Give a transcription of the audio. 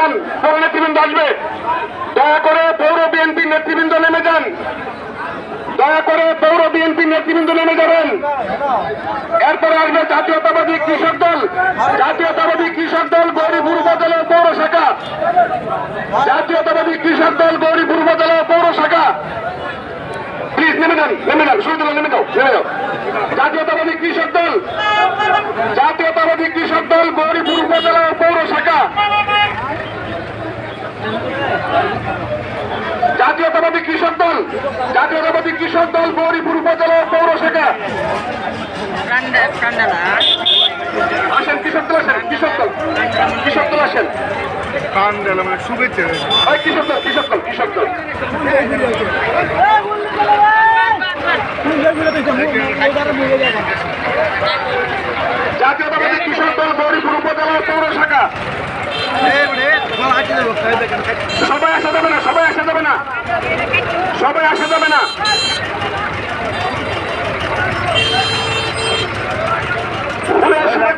যান, পৌর নেতৃবৃন্দ আসবে। দয়া করে পৌর বিএনপির নেতৃবৃন্দ নেমে যান, দয়া করে পৌর বিএনপির নেতৃবৃন্দ নেমে যাবেন। এরপরে আসবে জাতীয়তাবাদী কৃষক দল, জাতীয়তাবাদী কৃষক দল গৌরীপুর উপজেলা পৌর শাখা, জাতীয়তাবাদী কৃষক দল গৌরীপুর উপজেলা পৌর শাখা। প্লিজ নেমে যান, নেমে যান, শুরু নেমে যাও, নেমে যাও। জাতীয়তাবাদী কৃষক দল, জাতীয়তাবাদী কৃষক দল গৌরীপুর উপজেলা পৌর শাখা, জাতীয়তাবাদী কৃষক দল, জাতীয়তাবাদী কৃষক দল গৌরীপুর উপজেলা পৌর শাখা। আসেন কৃষক দল, আসেন কৃষক দল, কৃষক দল আসেন। শুভেচ্ছা কৃষক দল, কৃষক দল, কৃষক দল। জাতীয়তাবাদী কৃষক দল গৌরীপুর উপজেলা পৌর শাখা। সবাই আসা যাবে না, সবাই আসা যাবে না।